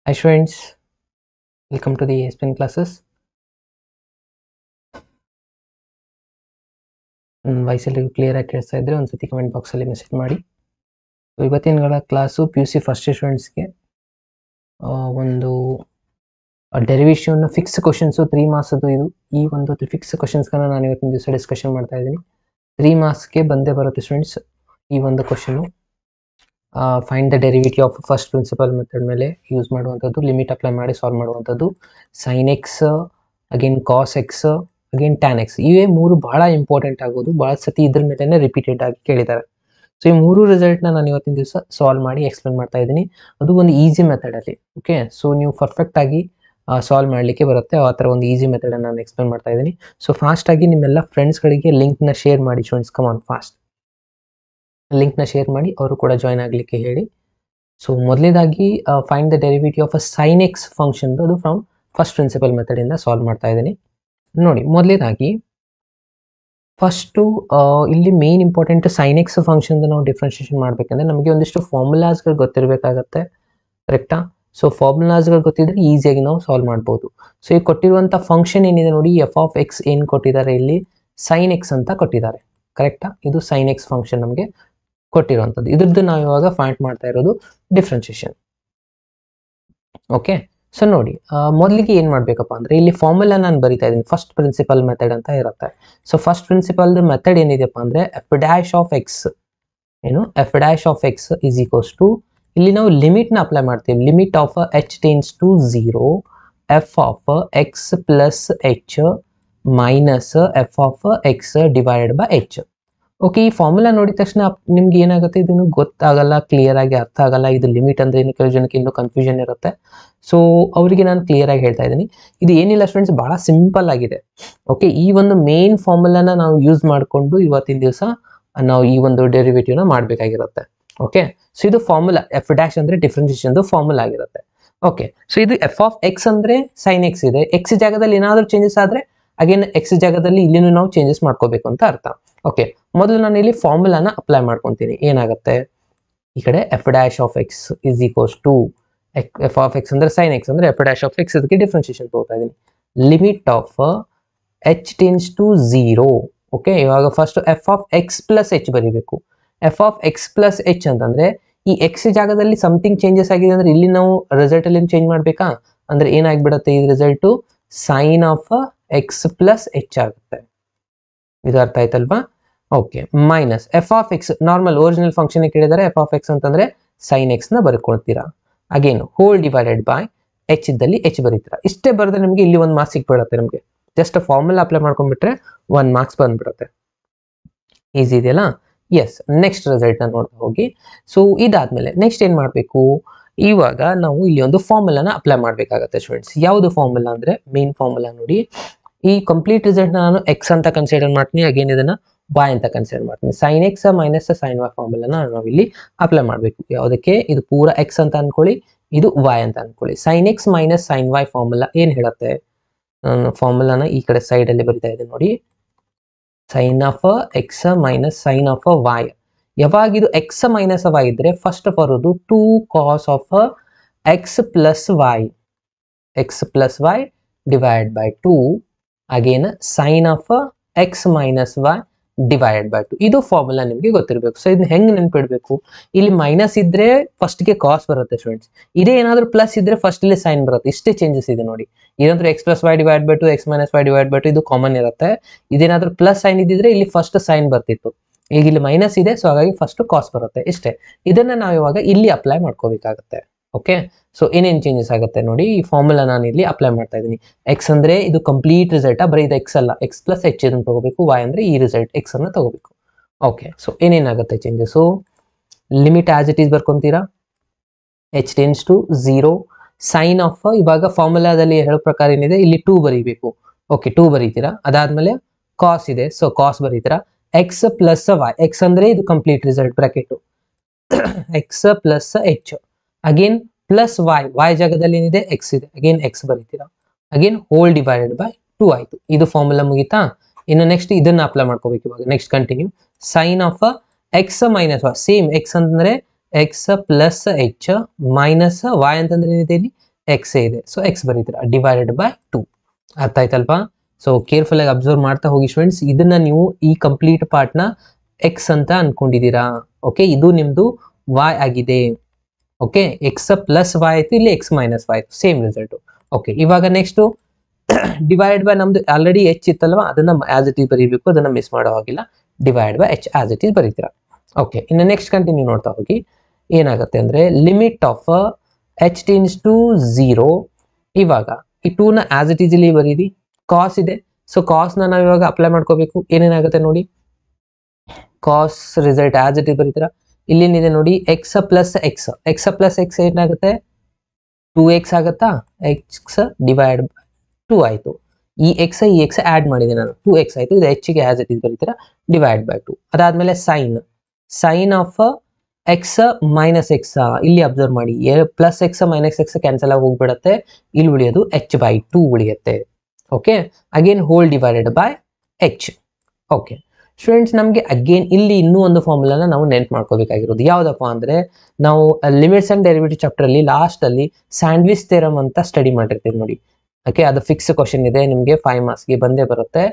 Hi friends, welcome to the ESPN classes. ವಾಯ್ಸಲ್ಲಿ clear ಆಗಿ ಕೇಳಿಸ್ತಾ ಇದ್ರೆ ಒಂದ್ಸತಿ ಕಮೆಂಟ್ ಬಾಕ್ಸಲ್ಲಿ ಮೆಸೇಜ್ ಮಾಡಿ. ಇವತ್ತಿನ ಕ್ಲಾಸು PUC ಫಸ್ಟ್ ಇಯರ್ ಸ್ಟೂಡೆಂಟ್ಸ್ಗೆ ಒಂದು ಡೆರಿವೇಷನ್ ಫಿಕ್ಸ್ ಕ್ವಶನ್ಸು 3 ಮಾರ್ಕ್ಸದು. ಈ ಒಂದು ಫಿಕ್ಸ್ ಕ್ವಶನ್ಸ್ಗಳನ್ನ ನಾನು ಇವತ್ತಿನ ದಿವಸ ಡಿಸ್ಕಷನ್ ಮಾಡ್ತಾ ಇದ್ದೀನಿ. 3 ಮಾರ್ಕ್ಸ್ಗೆ ಬಂದೇ ಬರುತ್ತೆ ಸ್ಟೂಡೆಂಟ್ಸ್. ಈ ಒಂದು question find the derivative of first principle method ಮೇಲೆ ಯೂಸ್ ಮಾಡುವಂಥದ್ದು, ಲಿಮಿಟ್ ಅಪ್ಲೈ ಮಾಡಿ ಸಾಲ್ವ್ ಮಾಡುವಂಥದ್ದು, sine x again cos x again tan x. ಇವೇ 3 ಬಹಳ ಇಂಪಾರ್ಟೆಂಟ್ ಆಗೋದು. ಬಹಳ ಸತಿ ಇದ್ರ ಮೇಲೆ ರಿಪೀಟೆಡ್ ಆಗಿ ಕೇಳಿದ್ದಾರೆ. ಸೊ ಈ 3 ರಿಸಲ್ಟ್ನ ನಾನು ಇವತ್ತಿನ ದಿವಸ ಸಾಲ್ವ್ ಮಾಡಿ ಎಕ್ಸ್ಪ್ಲೇನ್ ಮಾಡ್ತಾ ಇದ್ದೀನಿ. ಅದು ಒಂದು ಈಸಿ ಮೆಥಡಲ್ಲಿ. ಓಕೆ, ಸೊ ನೀವು ಪರ್ಫೆಕ್ಟ್ ಆಗಿ ಸಾಲ್ವ್ ಮಾಡಲಿಕ್ಕೆ ಬರುತ್ತೆ. ಆ ಥರ ಒಂದು ಈಸಿ ಮೆಥಡನ್ನು ನಾನು ಎಕ್ಸ್ಪ್ಲೇನ್ ಮಾಡ್ತಾ ಇದ್ದೀನಿ. ಸೊ ಫಾಸ್ಟಾಗಿ ನಿಮ್ಮೆಲ್ಲ ಫ್ರೆಂಡ್ಸ್ಗಳಿಗೆ ಲಿಂಕ್ನ ಶೇರ್ ಮಾಡಿ ಸ್ಟೂಡೆಂಟ್ಸ್. ಕಮ್ ಆನ್ ಫಾಸ್ಟ್, ಲಿಂಕ್ನ ಶೇರ್ ಮಾಡಿ, ಅವರು ಕೂಡ ಜಾಯ್ನ್ ಆಗಲಿಕ್ಕೆ ಹೇಳಿ. ಸೊ ಮೊದಲೇದಾಗಿ find the derivative of a sine x function, ಅದು ಫ್ರಮ್ ಫಸ್ಟ್ ಪ್ರಿನ್ಸಿಪಲ್ ಮೆಥಡಿಂದ ಸಾಲ್ವ್ ಮಾಡ್ತಾ ಇದ್ದೀನಿ. ನೋಡಿ, ಮೊದಲೇದಾಗಿ ಫಸ್ಟು ಇಲ್ಲಿ main important sine x function ನಾವು ಡಿಫ್ರೆನ್ಷಿಯೇಷನ್ ಮಾಡಬೇಕಂದ್ರೆ ನಮಗೆ ಒಂದಿಷ್ಟು ಫಾರ್ಮುಲಾಸ್ಗಳು ಗೊತ್ತಿರಬೇಕಾಗತ್ತೆ. ಕರೆಕ್ಟಾ? ಸೊ ಫಾರ್ಮುಲಾಸ್ಗಳು ಗೊತ್ತಿದ್ರೆ ಈಸಿಯಾಗಿ ನಾವು ಸಾಲ್ವ್ ಮಾಡ್ಬೋದು. ಸೊ ಈಗ ಕೊಟ್ಟಿರುವಂಥ ಫಂಕ್ಷನ್ ಏನಿದೆ ನೋಡಿ, ಎಫ್ ಆಫ್ ಎಕ್ಸ್ ಏನು ಕೊಟ್ಟಿದ್ದಾರೆ, ಇಲ್ಲಿ ಸೈನ್ ಎಕ್ಸ್ ಅಂತ ಕೊಟ್ಟಿದ್ದಾರೆ. ಕರೆಕ್ಟಾ? ಇದು ಸೈನ್ ಎಕ್ಸ್ ಫಂಕ್ಷನ್ ನಮಗೆ ಕೊಟ್ಟಿರುವಂಥದ್ದು. ಇದ್ರದ್ದು ನಾವು ಇವಾಗ ಫೈಂಡ್ ಮಾಡ್ತಾ ಇರೋದು ಡಿಫ್ರೆನ್ಷಿಯೇಷನ್. ಓಕೆ, ಸೊ ನೋಡಿ, ಮೊದಲಿಗೆ ಏನು ಮಾಡಬೇಕಪ್ಪ ಅಂದರೆ ಇಲ್ಲಿ ಫಾರ್ಮುಲಾ ನಾನು ಬರಿತಾ ಇದ್ದೀನಿ. ಫಸ್ಟ್ ಪ್ರಿನ್ಸಿಪಲ್ ಮೆಥಡ್ ಅಂತ ಇರುತ್ತೆ. ಸೊ ಫಸ್ಟ್ ಪ್ರಿನ್ಸಿಪಲ್ದು ಮೆಥಡ್ ಏನಿದೆಪ್ಪ ಅಂದರೆ ಎಫ್ ಡ್ಯಾಶ್ ಆಫ್ ಎಕ್ಸ್, ಏನು f dash of x is equals to, ಇಲ್ಲಿ ನಾವು ಲಿಮಿಟ್ನ ಅಪ್ಲೈ ಮಾಡ್ತೀವಿ. Limit of h tends to 0 f of x plus h minus f of x divided by h. Okay, ಈ formula ನೋಡಿದ ತಕ್ಷಣ ನಿಮ್ಗೆ ಏನಾಗುತ್ತೆ, ಇದನ್ನು ಗೊತ್ತಾಗಲ್ಲ, ಕ್ಲಿಯರ್ ಆಗಿ ಅರ್ಥ ಆಗಲ್ಲ. ಇದು ಲಿಮಿಟ್ ಅಂದರೆ ಏನು, ಕೆಲವು ಜನಕ್ಕೆ ಇನ್ನೂ ಕನ್ಫ್ಯೂಷನ್ ಇರುತ್ತೆ. ಸೊ ಅವರಿಗೆ ನಾನು ಕ್ಲಿಯರ್ ಆಗಿ ಹೇಳ್ತಾ ಇದ್ದೀನಿ. ಇದು ಏನಿಲ್ಲ ಫ್ರೆಂಡ್ಸ್, ಭಾಳ ಸಿಂಪಲ್ ಆಗಿದೆ. ಓಕೆ, ಈ ಒಂದು ಮೇನ್ ಫಾರ್ಮುಲಾನ ನಾವು ಯೂಸ್ ಮಾಡಿಕೊಂಡು ಇವತ್ತಿನ ದಿವಸ ನಾವು ಈ ಒಂದು ಡೆರಿವೇಟಿವ್ನ ಮಾಡಬೇಕಾಗಿರುತ್ತೆ. ಓಕೆ, ಸೊ ಇದು ಫಾರ್ಮುಲಾ. ಎಫ್ ಡ್ಯಾಶ್ ಅಂದರೆ ಡಿಫ್ರೆನ್ಷಿಯೇಷನ್ದು ಫಾರ್ಮುಲಾ ಆಗಿರುತ್ತೆ. ಓಕೆ, ಸೊ ಇದು ಎಫ್ ಆಫ್ ಎಕ್ಸ್ ಅಂದರೆ ಸೈನ್ ಎಕ್ಸ್ ಇದೆ. ಎಕ್ಸ್ ಜಾಗದಲ್ಲಿ ಏನಾದರೂ ಚೇಂಜಸ್ ಆದರೆ ಅಗೇನ್ ಎಕ್ಸ್ ಜಾಗದಲ್ಲಿ ಇಲ್ಲಿನೂ ನಾವು ಚೇಂಜಸ್ ಮಾಡ್ಕೋಬೇಕು ಅಂತ ಅರ್ಥ. ಓಕೆ, ಮೊದಲು ನಾನು ಇಲ್ಲಿ ಫಾರ್ಮುಲಾನ ಅಪ್ಲೈ ಮಾಡ್ಕೊತೀನಿ. ಏನಾಗುತ್ತೆ, ಈ ಕಡೆ f dash of x is equals to f of x ಅಂದರೆ ಸೈನ್ ಎಕ್ಸ್ ಅಂದರೆ ಎಫ್ ಡ್ಯಾಶ್ ಆಫ್ ಎಕ್ಸ್, ಅದಕ್ಕೆ ಡಿಫ್ರೆನ್ಷಿಯೇಷನ್ ತಗೋತಾ ಇದ್ದೀನಿ. Limit of h tends to 0. Okay, ಇವಾಗ first f of x plus h ಬರೀಬೇಕು. F of x plus h ಅಂತಂದರೆ ಈ X ಜಾಗದಲ್ಲಿ ಸಮಥಿಂಗ್ ಚೇಂಜಸ್ ಆಗಿದೆ ಅಂದರೆ ಇಲ್ಲಿ ನಾವು ರಿಸಲ್ಟಲ್ಲಿ ಚೇಂಜ್ ಮಾಡಬೇಕಾ ಅಂದರೆ ಏನಾಗ್ಬಿಡುತ್ತೆ, ಈ result sine of x plus h ಆಗುತ್ತೆ. ಇದು ಅರ್ಥ ಆಯ್ತಲ್ವಾ? Okay, minus f of x, normal original function ಕೇಳಿದರೆ ಎಫ್ ಆಫ್ ಎಕ್ಸ್ ಅಂತಂದರೆ ಸೈನ್ ಎಕ್ಸ್ನ ಬರ್ಕೊಳ್ತೀರಾ. Again whole divided by h ಇದ್ದಲ್ಲಿ ಎಚ್ ಬರೀತೀರಾ. ಇಷ್ಟೇ ಬರೆದ್ರೆ ನಿಮಗೆ ಇಲ್ಲಿ 1 ಮಾರ್ಕ್ಸ್ ಸಿಕ್ಬಿಡುತ್ತೆ. ನಿಮಗೆ ಜಸ್ಟ್ ಫಾರ್ಮುಲಾ ಅಪ್ಲೈ ಮಾಡ್ಕೊಂಡ್ಬಿಟ್ರೆ 1 ಮಾರ್ಕ್ಸ್ ಬಂದ್ಬಿಡುತ್ತೆ. ಈಸಿ ಇದೆಯಲ್ಲ? ಎಸ್, ನೆಕ್ಸ್ಟ್ ರಿಸಲ್ಟ್ನ ನೋಡ್ತಾ ಹೋಗಿ. ಸೊ ಇದಾದ್ಮೇಲೆ ನೆಕ್ಸ್ಟ್ ಏನು ಮಾಡಬೇಕು, ಇವಾಗ ನಾವು ಇಲ್ಲಿ ಒಂದು ಫಾರ್ಮುಲಾನ ಅಪ್ಲೈ ಮಾಡಬೇಕಾಗತ್ತೆ ಸ್ಟೂಡೆಂಟ್ಸ್. ಯಾವುದು ಫಾರ್ಮುಲಾ ಅಂದರೆ ಮೇನ್ ಫಾರ್ಮುಲಾ ನೋಡಿ, ಈ ಕಂಪ್ಲೀಟ್ ರಿಸಲ್ಟ್ನ ನಾನು ಎಕ್ಸ್ ಅಂತ ಕನ್ಸಿಡರ್ ಮಾಡ್ತೀನಿ. ಅಗೇನ್ ಇದನ್ನು y ಅಂತ ಕನ್ಸಿಡರ್ ಮಾಡ್ತೀನಿ. Sine x minus sine y ಫಾರ್ಮುಲಾನ ನಾವು ಇಲ್ಲಿ ಅಪ್ಲೈ ಮಾಡಬೇಕು. ಯಾವುದಕ್ಕೆ, ಇದು ಪೂರ ಎಕ್ಸ್ ಅಂತ ಅನ್ಕೊಳ್ಳಿ, ಇದು y ಅಂತ ಅನ್ಕೊಳ್ಳಿ. Sine x minus sine y formula ಏನು ಹೇಳುತ್ತೆ, ನಾನು ಫಾರ್ಮುಲಾನ ಈ ಕಡೆ ಸೈಡಲ್ಲಿ ಬರಿತಾ ಇದ್ದೀನಿ ನೋಡಿ. Sine of x minus sine of y. ಯಾವಾಗ ಇದು ಎಕ್ಸ್ ಮೈನಸ್ ವೈ ಇದ್ರೆ ಫಸ್ಟ್ ಬರೋದು 2 cos of x plus y, x plus y divide by 2 again sine of x minus y divide by 2. ಇದು ಫಾರ್ಮುಲಾ ನಿಮಗೆ ಗೊತ್ತಿರಬೇಕು. ಸೊ ಇದನ್ನ ಹೆಂಗೆ ನೆನ್ಪಿಡ್ಬೇಕು, ಇಲ್ಲಿ ಮೈನಸ್ ಇದ್ರೆ ಫಸ್ಟ್ಗೆ ಕಾಸ್ ಬರುತ್ತೆ ಸ್ಟೂಡೆಂಟ್ಸ್. ಇದೇ ಏನಾದರೂ ಪ್ಲಸ್ ಇದ್ರೆ ಫಸ್ಟ್ ಇಲ್ಲಿ ಸೈನ್ ಬರುತ್ತೆ. ಇಷ್ಟೇ ಚೇಂಜಸ್ ಇದೆ ನೋಡಿ. ಇದಂದ್ರೆ x plus y divide by 2 x minus y divide by 2 ಇದು ಕಾಮನ್ ಇರುತ್ತೆ. ಇದೇನಾದ್ರೂ ಪ್ಲಸ್ ಸೈನ್ ಇದ್ದಿದ್ರೆ ಇಲ್ಲಿ ಫಸ್ಟ್ ಸೈನ್ ಬರ್ತಿತ್ತು. ಈಗ ಇಲ್ಲಿ ಮೈನಸ್ ಇದೆ, ಸೊ ಹಾಗಾಗಿ ಫಸ್ಟ್ ಕಾಸ್ ಬರುತ್ತೆ. ಇಷ್ಟೇ. ಇದನ್ನ ನಾವು ಇವಾಗ ಇಲ್ಲಿ ಅಪ್ಲೈ ಮಾಡ್ಕೋಬೇಕಾಗತ್ತೆ. ಓಕೆ, ಸೊ ಏನೇನು ಚೇಂಜಸ್ ಆಗುತ್ತೆ ನೋಡಿ, ಈ ಫಾರ್ಮುಲಾ ನಾನು ಇಲ್ಲಿ ಅಪ್ಲೈ ಮಾಡ್ತಾ ಇದ್ದೀನಿ. ಎಕ್ಸ್ ಅಂದರೆ ಇದು ಕಂಪ್ಲೀಟ್ ರಿಸಲ್ಟ್, ಬರೀ ಇದು ಎಕ್ಸ್ ಅಲ್ಲ, ಎಕ್ಸ್ ಪ್ಲಸ್ ಎಚ್ ಇದನ್ನು ತಗೋಬೇಕು. ವೈ ಅಂದರೆ ಈ ರಿಸಲ್ಟ್ ಎಕ್ಸ್ ಅನ್ನು ತಗೋಬೇಕು. ಓಕೆ, ಸೊ ಏನೇನಾಗುತ್ತೆ changes, limit as it is ಬರ್ಕೊಂತೀರಾ. H tends to 0 sine of, ಇವಾಗ ಫಾರ್ಮುಲಾದಲ್ಲಿ ಹೇಳೋ ಪ್ರಕಾರ ಏನಿದೆ, ಇಲ್ಲಿ 2 ಬರೀಬೇಕು. ಓಕೆ, 2 ಬರೀತೀರಾ. ಅದಾದ್ಮೇಲೆ ಕಾಸ್ ಇದೆ, ಸೊ ಕಾಸ್ ಬರೀತೀರಾ. ಎಕ್ಸ್ ಪ್ಲಸ್ ವೈ, ಎಕ್ಸ್ ಅಂದರೆ ಇದು complete result bracket, x plus h again plus y, y ಜಾಗದಲ್ಲಿ ಏನಿದೆ ಎಕ್ಸ್ ಇದೆ, ಅಗೇನ್ ಎಕ್ಸ್ ಬರೀತೀರಾ. ಅಗೇನ್ ಹೋಲ್ ಡಿವೈಡೆಡ್ ಬೈ 2 ಆಯಿತು. ಇದು ಫಾರ್ಮುಲಾ ಮುಗಿತಾ. ಇನ್ನು ನೆಕ್ಸ್ಟ್ ಇದನ್ನ ಅಪ್ಲೈ ಮಾಡ್ಕೋಬೇಕು ಇವಾಗ. Next continue. Sine of x minus y, same x ಅಂತಂದ್ರೆ x plus h minus y ಅಂತಂದ್ರೆ ಏನಿದೆ ಇಲ್ಲಿ ಎಕ್ಸ್ ಇದೆ, ಸೊ ಎಕ್ಸ್ ಬರೀತೀರಾ ಡಿವೈಡೆಡ್ ಬೈ 2. ಅರ್ಥ ಆಯ್ತಲ್ವಾ? ಸೊ ಕೇರ್ಫುಲ್ ಆಗಿ ಅಬ್ಸರ್ವ್ ಮಾಡ್ತಾ ಹೋಗಿ ಸ್ಟೂಡೆಂಟ್ಸ್. ಇದನ್ನ ನೀವು ಈ ಕಂಪ್ಲೀಟ್ ಪಾರ್ಟ್ ನ ಎಕ್ಸ್ ಅಂತ ಅನ್ಕೊಂಡಿದ್ದೀರಾ. ಓಕೆ, ಇದು ನಿಮ್ದು y ಆಗಿದೆ. ಓಕೆ, ಎಕ್ಸ್ ಪ್ಲಸ್ y ಆಯ್ತು, ಇಲ್ಲಿ ಎಕ್ಸ್ ಮೈನಸ್ y ಆಯ್ತು, ಸೇಮ್ ರಿಸಲ್ಟ್. ಓಕೆ, ಇವಾಗ ನೆಕ್ಸ್ಟ್ ಡಿವೈಡ್ ಬೈ ನಮ್ದು ಆಲ್ರೆಡಿ ಎಚ್ ಇತ್ತಲ್ವಾ, ಅದನ್ನ ಆಸ್ ಇಟ್ ಈಸ್ ಬರೀಬೇಕು, ಅದನ್ನ ಮಿಸ್ ಮಾಡೋ ಹಾಗಿಲ್ಲ. Divide by h as it is ಬರೀತೀರಾ. ಓಕೆ, ಇನ್ನು ನೆಕ್ಸ್ಟ್ ಕಂಟಿನ್ಯೂ ನೋಡ್ತಾ ಹೋಗಿ. ಏನಾಗುತ್ತೆ ಅಂದ್ರೆ limit of h tends to 0. ಇವಾಗ ಈ 2 ನ ಆಸ್ ಇಟ್ ಈಸ್ ಇಲ್ಲಿ ಬರೀರಿ. ಕಾಸ್ ಇದೆ, ಸೊ ಕಾಸ್ ನ ನಾವು ಇವಾಗ ಅಪ್ಲೈ ಮಾಡ್ಕೋಬೇಕು. ಏನೇನಾಗುತ್ತೆ ನೋಡಿ, ಕಾಸ್ ರಿಸಲ್ಟ್ ಆಸ್ ಇಟ್ ಈಸ್ ಬರೀತೀರಾ. ಇಲ್ಲೇನಿದೆ ನೋಡಿ, X plus x, x plus x ಏನಾಗುತ್ತೆ 2x ಆಗುತ್ತಾ, ಎಕ್ಸ್ ಡಿವೈಡ್ 2 ಆಯ್ತು. ಈ ಎಕ್ಸ್ ಆಡ್ ಮಾಡಿದೆ ನಾನು, 2x ಆಯ್ತು. ಇದು h ಗೆ ಆಸ್ ಇಟ್ ಈಸ್ ಬರೀತೀರಾ ಡಿವೈಡ್ ಬೈ 2. ಅದಾದ್ಮೇಲೆ sine of x minus x, ಇಲ್ಲಿ ಅಬ್ಸರ್ವ್ ಮಾಡಿ, plus x minus x cancel ಆಗಿ ಹೋಗ್ಬಿಡತ್ತೆ, ಇಲ್ಲಿ ಉಳಿಯೋದು h/2 ಉಳಿಯುತ್ತೆ. Okay, again whole divided by h. Okay students, ನಮಗೆ ಅಗೇನ್ ಇಲ್ಲಿ ಇನ್ನೂ ಒಂದು ಫಾರ್ಮುಲಾನ ನಾವು ನೆನ್ಪು ಮಾಡ್ಕೋಬೇಕಾಗಿರೋದು ಯಾವುದಪ್ಪ ಅಂದ್ರೆ, ನಾವು ಲಿಮಿಟ್ಸ್ ಅಂಡ್ ಡೆರಿವೇಟಿವ್ ಚಾಪ್ಟರ್ ಅಲ್ಲಿ ಲಾಸ್ಟ್ ಅಲ್ಲಿ ಸ್ಯಾಂಡ್ವಿಚ್ ಥಿಯರಮ್ ಅಂತ ಸ್ಟಡಿ ಮಾಡಿರ್ತೀವಿ ನೋಡಿ. ಓಕೆ, ಅದು ಫಿಕ್ಸ್ ಕ್ವಶನ್ ಇದೆ, ನಿಮಗೆ 5 ಮಾರ್ಕ್ಸ್ಗೆ ಬಂದೇ ಬರುತ್ತೆ.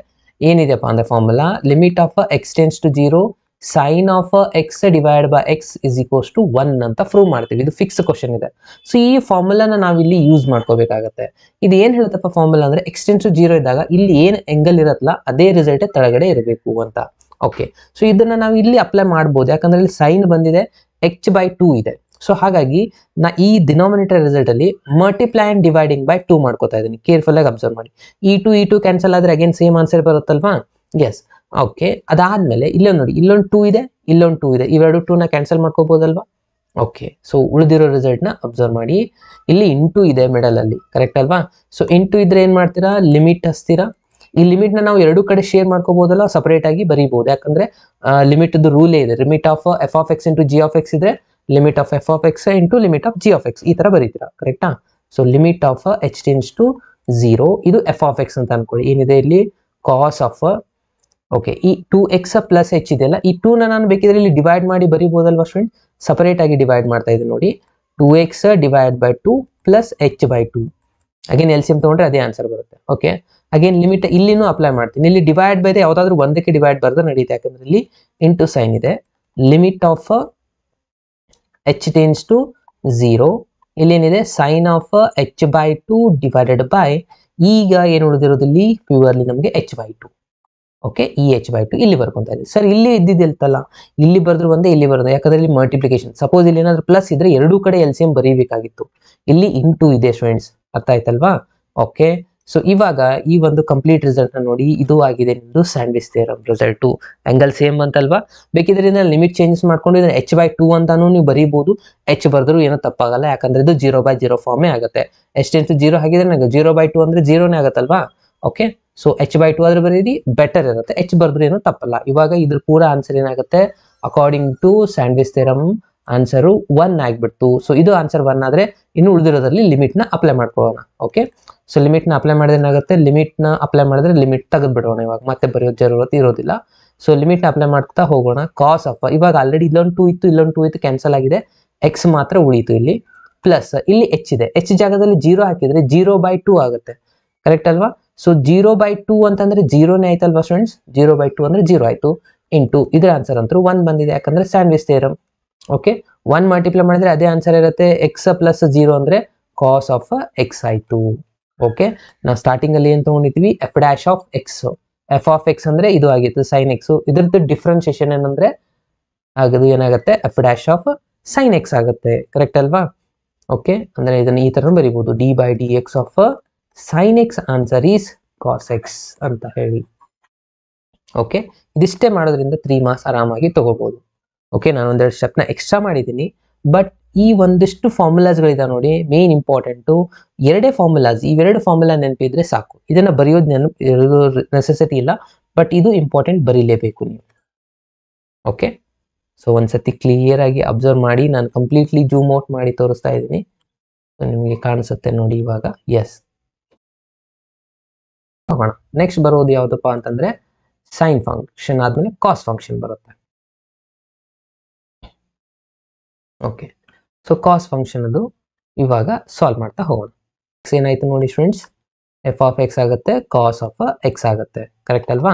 ಏನಿದೆಪ್ಪ ಅಂದ್ರೆ formula, limit of x tends to 0 sine of x divide by x is equals to 1 ಅಂತ ಪ್ರೂವ್ ಮಾಡ್ತೀವಿ. ಇದು ಫಿಕ್ಸ್ ಕ್ವಶನ್ ಇದೆ. ಸೊ ಈ ಫಾರ್ಮುಲಾನ ನಾವು ಇಲ್ಲಿ ಯೂಸ್ ಮಾಡ್ಕೋಬೇಕಾಗತ್ತೆ. ಇದು ಏನ್ ಹೇಳುತ್ತಪ್ಪ ಫಾರ್ಮುಲಾ ಅಂದ್ರೆ, ಎಕ್ಸ್ ಟೆನ್ಸ್ ಟು 0 ಇದ್ದಾಗ ಇಲ್ಲಿ ಏನ್ ಎಂಗಲ್ ಇರತ್ತಲ್ಲ ಅದೇ ರಿಸಲ್ಟ್ ಕೆಳಗಡೆ ಇರಬೇಕು ಅಂತ. ಓಕೆ, ಸೊ ಇದನ್ನ ನಾವು ಇಲ್ಲಿ ಅಪ್ಲೈ ಮಾಡ್ಬೋದು, ಯಾಕಂದ್ರೆ ಇಲ್ಲಿ ಸೈನ್ ಬಂದಿದೆ, h/2 ಇದೆ. ಸೊ ಹಾಗಾಗಿ ನಾ ಈ ಡಿನಾಮಿನೇಟರ್ ರಿಸಲ್ಟ್ ಅಲ್ಲಿ ಮಲ್ಟಿಪ್ಲೈ ಅಂಡ್ ಡಿವೈಡಿಂಗ್ ಬೈ 2 ಮಾಡ್ಕೋತಾ ಇದ್ದೀನಿ. ಕೇರ್ಫುಲ್ ಆಗಿ ಅಬ್ಸರ್ವ್ ಮಾಡಿ. ಈ ಟು ಕ್ಯಾನ್ಸಲ್ ಆದ್ರೆ ಅಗೇನ್ ಸೇಮ್ ಆನ್ಸರ್ ಬರುತ್ತಲ್ವಾ? ಎಸ್. ಓಕೆ, ಅದಾದ್ಮೇಲೆ ಇಲ್ಲೊಂದು ನೋಡಿ, ಇಲ್ಲೊಂದು 2 ಇದೆ, ಇಲ್ಲೊಂದು 2 ಇದೆ, ಇವೆರಡು 2 ನ ಕ್ಯಾನ್ಸಲ್ ಮಾಡ್ಕೋಬಹುದಲ್ವಾ? ಓಕೆ, ಸೊ ಉಳಿದಿರೋ ರಿಸಲ್ಟ್ ನ ಅಬ್ಸರ್ವ್ ಮಾಡಿ. ಇಲ್ಲಿ ಇಂಟು ಇದೆ ಮಿಡಲ್ ಅಲ್ಲಿ, ಕರೆಕ್ಟ್ ಅಲ್ವಾ? ಸೊ ಇಂಟು ಇದ್ರೆ ಏನ್ ಮಾಡ್ತೀರಾ, ಲಿಮಿಟ್ ಹಚ್ತೀರಾ. ಈ ಲಿಮಿಟ್ ನ ನಾವು ಎರಡು ಕಡೆ ಶೇರ್ ಮಾಡ್ಕೋಬಹುದಲ್ಲ, ಸಪರೇಟ್ ಆಗಿ ಬರೀಬಹುದು. ಯಾಕಂದ್ರೆ ಲಿಮಿಟ್ ರೂಲೇ ಇದೆ, limit of f of x into g of x ಇದ್ರೆ limit of f of x into limit of g of x ಈ ತರ ಬರೀತೀರಾ, ಕರೆಕ್ಟಾ? So limit of h tends to 0, ಇದು ಎಫ್ ಆಫ್ ಎಕ್ಸ್ ಅಂತ ಅನ್ಕೊಳ್ಳಿ. ಏನಿದೆ ಇಲ್ಲಿ ಕಾಸ್ ಆಫ್, ಓಕೆ, ಈ 2x ಪ್ಲಸ್ ಎಚ್ ಇದೆಯಲ್ಲ, ಈ 2 ನ ನಾನು ಬೇಕಿದ್ರೆ ಇಲ್ಲಿ ಡಿವೈಡ್ ಮಾಡಿ ಬರೀಬಹುದಲ್ವಾ ಸ್ಟೂಡೆಂಟ್? ಸಪರೇಟ್ ಆಗಿ ಡಿವೈಡ್ ಮಾಡ್ತಾ ಇದ್ದೀನಿ ನೋಡಿ. 2x divide by 2 plus h/2. Again LCM ತಗೊಂಡ್ರೆ ಅದೇ ಆನ್ಸರ್ ಬರುತ್ತೆ. ಓಕೆ, ಅಗೇನ್ ಲಿಮಿಟ್ ಇಲ್ಲಿನೂ ಅಪ್ಲೈ ಮಾಡ್ತೀನಿ. ಇಲ್ಲಿ ಡಿವೈಡ್ ಬೈ ಯಾವ್ದಾದ್ರು ಒಂದಕ್ಕೆ ಡಿವೈಡ್ ಬರೆದ್ರೆ ನಡೆಯುತ್ತೆ, ಯಾಕಂದ್ರೆ ಇಲ್ಲಿ ಇಂಟು ಸೈನ್ ಇದೆ. Limit of h tends to 0, ಇಲ್ಲೇನಿದೆ sine of h/2 divided by, ಈಗ ಏನು ಉಳಿದಿರೋದು ಇಲ್ಲಿ ಪ್ಯೂರ್ಲಿ ನಮಗೆ h/2. ಓಕೆ, ಈ h/2 ಇಲ್ಲಿ ಬರ್ಕೊಂತ ಇದೆ. ಸರ್ ಇಲ್ಲಿ ಇದ್ದಿದ್ದಿಲ್ತಲ್ಲ, ಇಲ್ಲಿ ಬರೆದ್ರು ಒಂದೇ, ಇಲ್ಲಿ ಬರೋದು, ಯಾಕಂದ್ರೆ ಇಲ್ಲಿ ಮಲ್ಟಿಪ್ಲಿಕೇಶನ್. ಸಪೋಸ್ ಇಲ್ಲಿ ಏನಾದ್ರು ಪ್ಲಸ್ ಇದ್ರೆ ಎರಡೂ ಕಡೆ ಎಲ್ಸಿಎಂ ಬರೀಬೇಕಾಗಿತ್ತು, ಇಲ್ಲಿ ಇಂಟು ಇದೆ ಸ್ಟೂಡೆಂಟ್ಸ್. ಅರ್ಥ ಆಯ್ತಲ್ವಾ? ಓಕೆ, ಸೊ ಇವಾಗ ಈ ಒಂದು ಕಂಪ್ಲೀಟ್ ರಿಸಲ್ಟ್ ನ ನೋಡಿ, ಇದು ಆಗಿದೆ ನಿಮ್ದು sandwich theorem result. Angle same ಅಂತಲ್ವಾ? ಬೇಕಿದ್ರೆ ಲಿಮಿಟ್ ಚೇಂಜಸ್ ಮಾಡ್ಕೊಂಡು ಇದನ್ನ h/2 ಅಂತಾನು ನೀವು ಬರೀಬಹುದು. h ಬರೆದ್ರು ಏನೋ ತಪ್ಪಾಗಲ್ಲ, ಯಾಕಂದ್ರೆ ಇದು 0/0 ಫಾರ್ಮೇ ಆಗುತ್ತೆ. ಎಚ್ ಟೆನ್ಸ್ ಟು 0 ಆಗಿದ್ರೆ ನನಗೆ 0/2 ಅಂದ್ರೆ 0ನೇ ಆಗುತ್ತಲ್ವಾ? ಓಕೆ, ಸೊ h/2 ಆದ್ರೆ ಬರೀರಿ, ಬೆಟರ್ ಇರುತ್ತೆ. h ಬರೆದ್ರು ಏನೋ ತಪ್ಪಲ್ಲ. ಇವಾಗ ಇದ್ರ ಪೂರ ಆನ್ಸರ್ ಏನಾಗುತ್ತೆ, according to sandwich theorem answer 1 ಆಗ್ಬಿಡ್ತು. ಸೊ ಇದು ಆನ್ಸರ್ 1 ಆದ್ರೆ ಇನ್ನು ಉಳಿದಿರೋದ್ರಲ್ಲಿ ಲಿಮಿಟ್ ನ ಅಪ್ಲೈ ಮಾಡ್ಕೊಳ್ಳೋಣ. ಓಕೆ, ಸೊ ಲಿಮಿಟ್ ನ ಅಪ್ಲೈ ಮಾಡಿದ್ರೆ ಏನಾಗುತ್ತೆ, ಲಿಮಿಟ್ ನ ಅಪ್ಲೈ ಮಾಡಿದ್ರೆ ಲಿಮಿಟ್ ತೆಗೆದು ಬಿಡೋಣ. ಇವಾಗ ಮತ್ತೆ ಬರೆಯೋದು ಜರೂರತ್ ಇರೋದಿಲ್ಲ. ಸೊ ಲಿಮಿಟ್ ನ ಅಪ್ಲೈ ಮಾಡ್ತಾ ಹೋಗೋಣ. ಕಾಸ್ ಆಫ್, ಇವಾಗ ಆಲ್ರೆಡಿ ಇಲ್ಲೊಂದು 2 ಇತ್ತು, ಇಲ್ಲೊಂದು 2 ಇತ್ತು, ಕ್ಯಾನ್ಸಲ್ ಆಗಿದೆ. ಎಕ್ಸ್ ಮಾತ್ರ ಉಳಿತು ಇಲ್ಲಿ. ಪ್ಲಸ್ ಇಲ್ಲಿ ಎಚ್ ಇದೆ, ಎಚ್ ಜಾಗದಲ್ಲಿ 0 ಹಾಕಿದ್ರೆ 0/2 ಆಗುತ್ತೆ, ಕರೆಕ್ಟ್ ಅಲ್ವಾ? ಸೊ 0/2 ಅಂತಂದ್ರೆ 0ನೇ ಆಯ್ತಲ್ವಾ ಸ್ಟೂಡೆಂಟ್ಸ್? 0/2 ಅಂದ್ರೆ 0 ಆಯ್ತು. ಇಂಟು ಇದರ ಆನ್ಸರ್ ಅಂತೂ 1 ಬಂದಿದೆ, ಯಾಕಂದ್ರೆ ಸ್ಯಾಂಡ್ವಿಚ್ ಥಿಯರಮ್. ಓಕೆ, 1 ಮಲ್ಟಿಪ್ಲೈ ಮಾಡಿದ್ರೆ ಅದೇ ಆನ್ಸರ್ ಇರುತ್ತೆ. ಎಕ್ಸ್ ಪ್ಲಸ್ 0 ಅಂದ್ರೆ ಕಾಸ್ ಆಫ್ ಎಕ್ಸ್ ಆಯ್ತು. ಓಕೆ, ನಾವು ಸ್ಟಾರ್ಟಿಂಗ್ ಅಲ್ಲಿ ಏನ್ ತಗೊಂಡಿದ್ವಿ, f dash of x. F of x ಅಂದ್ರೆ ಇದು ಆಗಿತ್ತು ಸೈನ್ ಎಕ್ಸ್. ಇದ್ರದ್ದು ಡಿಫ್ರೆನ್ಸಿಯೇಷನ್ ಏನಂದ್ರೆ ಆಗದು ಏನಾಗುತ್ತೆ, f dash of sine x ಆಗುತ್ತೆ, ಕರೆಕ್ಟ್ ಅಲ್ವಾ? ಓಕೆ, ಅಂದ್ರೆ ಇದನ್ನ ಈ ತರ ಬರೀಬಹುದು, d/dx of sine x answer is cos x ಅಂತ ಹೇಳಿ. ಓಕೆ, ಇದಿಷ್ಟೇ ಮಾಡೋದ್ರಿಂದ 3 ಮಾರ್ಕ್ಸ್ ಆರಾಮಾಗಿ ತಗೋಬಹುದು. ಓಕೆ, ನಾನು ಒಂದೆರಡು ಸ್ಟೆಪ್ನ ಎಕ್ಸ್ಟ್ರಾ ಮಾಡಿದ್ದೀನಿ, ಬಟ್ ಈ ಒಂದಿಷ್ಟು ಫಾರ್ಮುಲಾಸ್ಗಳಿದೆ ನೋಡಿ, ಮೇನ್ ಇಂಪಾರ್ಟೆಂಟು ಎರಡೇ ಫಾರ್ಮುಲಾಸ್. ಇವೆರಡು ಫಾರ್ಮುಲಾ ನೆನಪಿದ್ರೆ ಸಾಕು, ಇದನ್ನ ಬರೆಯೋದು ನೆಸೆಸಿಟಿ ಇಲ್ಲ, ಬಟ್ ಇದು ಇಂಪಾರ್ಟೆಂಟ್, ಬರೀಲೇಬೇಕು ನೀವು. ಓಕೆ, ಸೊ ಒಂದ್ಸತಿ ಕ್ಲಿಯರ್ ಆಗಿ ಅಬ್ಸರ್ವ್ ಮಾಡಿ. ನಾನು ಕಂಪ್ಲೀಟ್ಲಿ ಜೂಮ್ ಔಟ್ ಮಾಡಿ ತೋರಿಸ್ತಾ ಇದ್ದೀನಿ, ನಿಮಗೆ ಕಾಣಿಸುತ್ತೆ ನೋಡಿ ಇವಾಗ. ಎಸ್, ಹೋಗೋಣ. ನೆಕ್ಸ್ಟ್ ಬರೋದು ಯಾವ್ದಪ್ಪ ಅಂತಂದ್ರೆ ಸೈನ್ ಫಂಕ್ಷನ್ ಆದ್ಮೇಲೆ ಕಾಸ್ ಫಂಕ್ಷನ್ ಬರುತ್ತೆ. ಓಕೆ, ಸೊ ಕಾಸ್ ಫಂಕ್ಷನ್ ಅದು ಇವಾಗ ಸಾಲ್ವ್ ಮಾಡ್ತಾ ಹೋಗೋಣ. ಏನಾಯ್ತು ನೋಡಿ ಸ್ಟೂಡೆಂಟ್ಸ್, ಎಫ್ ಆಫ್ ಎಕ್ಸ್ ಆಗುತ್ತೆ, ಕಾಸ್ ಆಫ್ ಎಕ್ಸ್ ಆಗುತ್ತೆ. ಕರೆಕ್ಟ್ ಅಲ್ವಾ?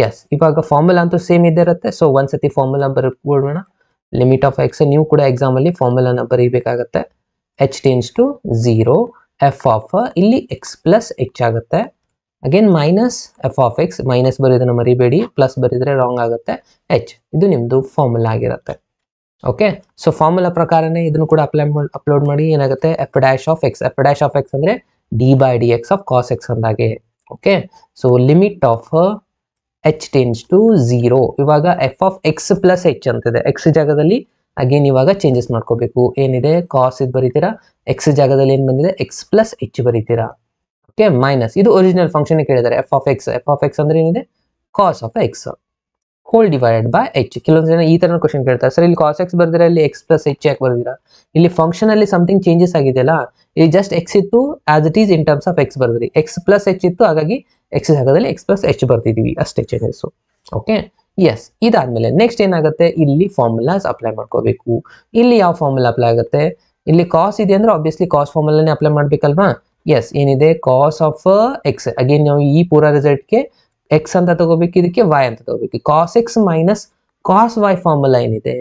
ಎಸ್. ಇವಾಗ ಫಾರ್ಮುಲಾ ಅಂತೂ ಸೇಮ್ ಇದ್ದೇ ಇರುತ್ತೆ. ಸೊ ಒಂದ್ಸತಿ ಫಾರ್ಮುಲಾ ಬರ್ಕೊಡೋಣ. ಲಿಮಿಟ್ ಆಫ್ ಎಕ್ಸ್ ನೀವು ಕೂಡ ಎಕ್ಸಾಮಲ್ಲಿ ಫಾರ್ಮುಲಾನ ಬರೀಬೇಕಾಗತ್ತೆ. H tends to 0, f of ಇಲ್ಲಿ ಎಕ್ಸ್ ಪ್ಲಸ್ ಎಚ್ ಆಗುತ್ತೆ. Again minus f of x, minus ಬರೋದನ್ನು ಮರಿಬೇಡಿ, ಪ್ಲಸ್ ಬರೀದ್ರೆ ರಾಂಗ್ ಆಗುತ್ತೆ. ಎಚ್ ಇದು ನಿಮ್ಮದು ಫಾರ್ಮುಲಾ ಆಗಿರುತ್ತೆ. ಓಕೆ, ಸೊ ಫಾರ್ಮುಲಾ ಪ್ರಕಾರನೇ ಇದನ್ನು ಕೂಡ ಅಪ್ಲೋಡ್ ಮಾಡಿ. ಏನಾಗುತ್ತೆ, f dash of x, f dash of x ಅಂದರೆ d by d x of cos x ಅಂದಾಗೆ. Okay, so limit of h tends to 0. ಇವಾಗ f of x plus h ಅಂತಿದೆ. X ಜಾಗದಲ್ಲಿ ಅಗೇನ್ ಇವಾಗ ಚೇಂಜಸ್ ಮಾಡ್ಕೋಬೇಕು. ಏನಿದೆ ಕಾಸ್ ಇದು ಬರೀತೀರಾ, ಎಕ್ಸ್ ಜಾಗದಲ್ಲಿ ಏನು ಬಂದಿದೆ ಎಕ್ಸ್ ಪ್ಲಸ್ ಎಚ್ ಬರೀತೀರಾ. ಓಕೆ, ಮೈನಸ್ ಇದು ಒರಿಜಿನಲ್ ಫಂಕ್ಷನ್ ಕೇಳಿದ್ದಾರೆ. F of x, f of x ಅಂದ್ರೆ ಏನಿದೆ cos of X hole divided by H. ಕೆಲವೊಂದು ಜನ ಈ ತರ ಕ್ವಶನ್ ಕೇಳ್ತಾರೆ, ಸರ್ ಇಲ್ಲಿ ಕಾಸ್ ಎಕ್ಸ್ ಬರ್ದಿರಾ, ಇಲ್ಲಿ ಎಕ್ಸ್ ಪ್ಲಸ್ ಎಚ್ ಯಾಕೆ ಬರ್ದಿರಾ? ಇಲ್ಲಿ ಫಂಕ್ಷನ್ ಅಲ್ಲಿ ಸಮಥಿಂಗ್ ಚೇಂಜಸ್ ಆಗಿದೆಯಲ್ಲ. ಇಲ್ಲಿ ಜಸ್ಟ್ ಎಕ್ಸ್ ಇತ್ತು as it is in terms of x ಬರ್ದ್ರಿ, ಎಕ್ಸ್ ಪ್ಲಸ್ ಎಚ್ ಇತ್ತು, ಹಾಗಾಗಿ ಎಕ್ಸ್ ಜಾಗದಲ್ಲಿ ಎಕ್ಸ್ ಪ್ಲಸ್ ಎಚ್ ಬರ್ತಿದೀವಿ ಅಷ್ಟೇ ಚೇಂಜಸ್. Okay, yes. ಇದಾದ್ಮೇಲೆ ನೆಕ್ಸ್ಟ್ ಏನಾಗುತ್ತೆ, ಇಲ್ಲಿ ಫಾರ್ಮುಲಾಸ್ ಅಪ್ಲೈ ಮಾಡ್ಕೋಬೇಕು. ಇಲ್ಲಿ ಯಾವ ಫಾರ್ಮುಲಾ ಅಪ್ಲೈ ಆಗುತ್ತೆ, ಇಲ್ಲಿ ಕಾಸ್ ಇದೆ ಅಂದ್ರೆ ಆಬ್ವಿಯಸ್ಲಿ ಕಾಸ್ ಫಾರ್ಮುಲಾನೇ ಅಪ್ಲೈ ಮಾಡ್ಬೇಕಲ್ವಾ. ಎಸ್, ಏನಿದೆ ಕಾಸ್ ಆಫ್ ಎಕ್ಸ್, ಅಗೇನ್ ನಾವು ಈ ಪೂರ ರಿಸಲ್ಟ್ಗೆ ಎಕ್ಸ್ ಅಂತ ತಗೋಬೇಕು, ಇದಕ್ಕೆ ವೈ ಅಂತ ತಗೋಬೇಕು. Cos x minus cos y formula ಏನಿದೆ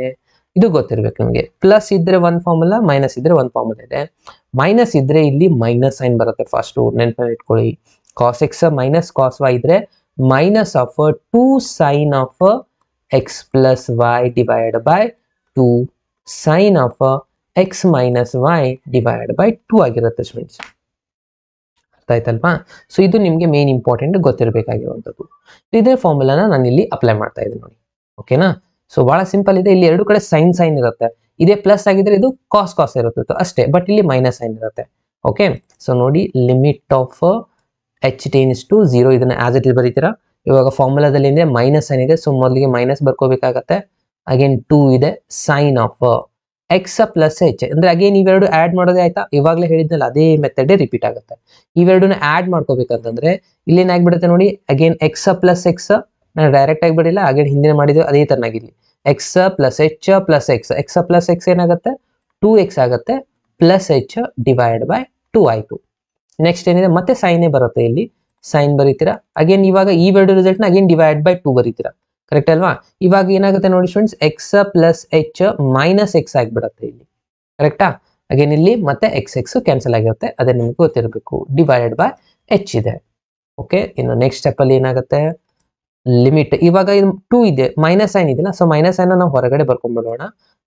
ಇದು ಗೊತ್ತಿರ್ಬೇಕು ನಿಮಗೆ. ಪ್ಲಸ್ ಇದ್ರೆ ಒಂದು ಫಾರ್ಮುಲಾ, ಮೈನಸ್ ಇದ್ರೆ ಒಂದು ಫಾರ್ಮುಲಾ ಇದೆ. ಮೈನಸ್ ಇದ್ರೆ ಇಲ್ಲಿ ಮೈನಸ್ ಸೈನ್ ಬರುತ್ತೆ. ಫಸ್ಟ್ ನೆನಪಲ್ಲಿ ಇಟ್ಕೊಳ್ಳಿ, cos x minus cos y ಇದ್ರೆ minus of 2 sine of x plus y divide by 2 sine of x minus y divide by 2 ಆಗಿರುತ್ತೆ ಸ್ಟೂಡೆಂಟ್ಸ್. ಆಯ್ತಲ್ವಾ? ಸೊ ಇದು ನಿಮಗೆ ಮೇನ್ ಇಂಪಾರ್ಟೆಂಟ್ ಗೊತ್ತಿರಬೇಕಾಗಿರುವಂಥದ್ದು. ಇದೇ ಫಾರ್ಮುಲಾನ ನಾನು ಇಲ್ಲಿ ಅಪ್ಲೈ ಮಾಡ್ತಾ ಇದ್ದೀನಿ ನೋಡಿ. ಓಕೆನಾ? ಸೊ ಬಹಳ ಸಿಂಪಲ್ ಇದೆ. ಇಲ್ಲಿ ಎರಡು ಕಡೆ ಸೈನ್ ಸೈನ್ ಇರುತ್ತೆ. ಇದೇ ಪ್ಲಸ್ ಆಗಿದ್ರೆ ಇದು ಕಾಸ್ ಕಾಸ್ ಇರುತ್ತೆ ಅಷ್ಟೇ, ಬಟ್ ಇಲ್ಲಿ ಮೈನಸ್ ಸೈನ್ ಇರುತ್ತೆ. ಓಕೆ, ಸೊ ನೋಡಿ limit of h tends to 0 ಇದನ್ನ ಆಸ್ ಇಟ್ ಇಸ್ ಬರೀತೀರಾ. ಇವಾಗ ಫಾರ್ಮುಲಾದಲ್ಲಿ ಇದೆ ಮೈನಸ್ ಸೈನ್ ಇದೆ, ಸೊ ಮೊದಲಿಗೆ ಮೈನಸ್ ಬರ್ಕೋಬೇಕಾಗತ್ತೆ. ಅಗೇನ್ 2 ಇದೆ sine of x plus h ಅಂದ್ರೆ ಅಗೇನ್ ಇವೆರಡು ಆಡ್ ಮಾಡೋದೇ ಆಯ್ತಾ. ಇವಾಗಲೇ ಹೇಳಿದ್ನಲ್ಲ ಅದೇ ಮೆಥಡ್ ರಿಪೀಟ್ ಆಗುತ್ತೆ. ಇವೆರಡನ್ನ ಆಡ್ ಮಾಡ್ಕೋಬೇಕಂತಂದ್ರೆ ಇಲ್ಲಿ ಏನಾಗ್ಬಿಡುತ್ತೆ ನೋಡಿ, ಅಗೇನ್ ಎಕ್ಸ್ ಪ್ಲಸ್ ಎಕ್ಸ್ ನಾನು ಡೈರೆಕ್ಟ್ ಆಗಿ ಬಿಡಿಲ್ಲ, ಅಗೇನ್ ಹಿಂದಿನ ಮಾಡಿದ್ವಿ ಅದೇ ತರನಾಗಿಲ್ಲಿ x plus h plus x, x plus x ಏನಾಗುತ್ತೆ 2x ಆಗುತ್ತೆ, ಪ್ಲಸ್ ಎಚ್ ಡಿವೈಡ್ ಬೈ 2 ಆಯ್ತು. ನೆಕ್ಸ್ಟ್ ಏನಿದೆ ಮತ್ತೆ ಸೈನೇ ಬರುತ್ತೆ, ಇಲ್ಲಿ ಸೈನ್ ಬರೀತೀರಾ. ಅಗೇನ್ ಇವಾಗ ಈ ಎರಡು ರಿಸಲ್ಟ್ನ ಅಗೇನ್ ಡಿವೈಡ್ ಬೈ 2 ಬರೀತೀರಾ. ಕರೆಕ್ಟ್ ಅಲ್ವಾ? ಇವಾಗ ಏನಾಗುತ್ತೆ ನೋಡಿ students, X plus h minus X ಆಗಿಬಿಡುತ್ತೆ ಇಲ್ಲಿ. ಕರೆಕ್ಟಾ? ಅಗೇನ್ ಇಲ್ಲಿ ಮತ್ತೆ ಎಕ್ಸ್ ಎಕ್ಸ್ ಕ್ಯಾನ್ಸಲ್ ಆಗಿರುತ್ತೆ, ಅದೇ ನಿಮ್ಗೆ ಗೊತ್ತಿರಬೇಕು. ಡಿವೈಡೆಡ್ ಬೈ ಎಚ್ ಇದೆ. ಓಕೆ, ಇನ್ನು ನೆಕ್ಸ್ಟ್ ಸ್ಟೆಪ್ ಅಲ್ಲಿ ಏನಾಗುತ್ತೆ, ಲಿಮಿಟ್ ಇವಾಗ 2 ಇದೆ, ಮೈನಸ್ ಸೈನ್ ಇದೆಯಲ್ಲ, ಸೊ ಮೈನಸ್ ಸೈನ್ ನಾವು ಹೊರಗಡೆ ಬರ್ಕೊಂಡ್ಬಿಡೋಣ,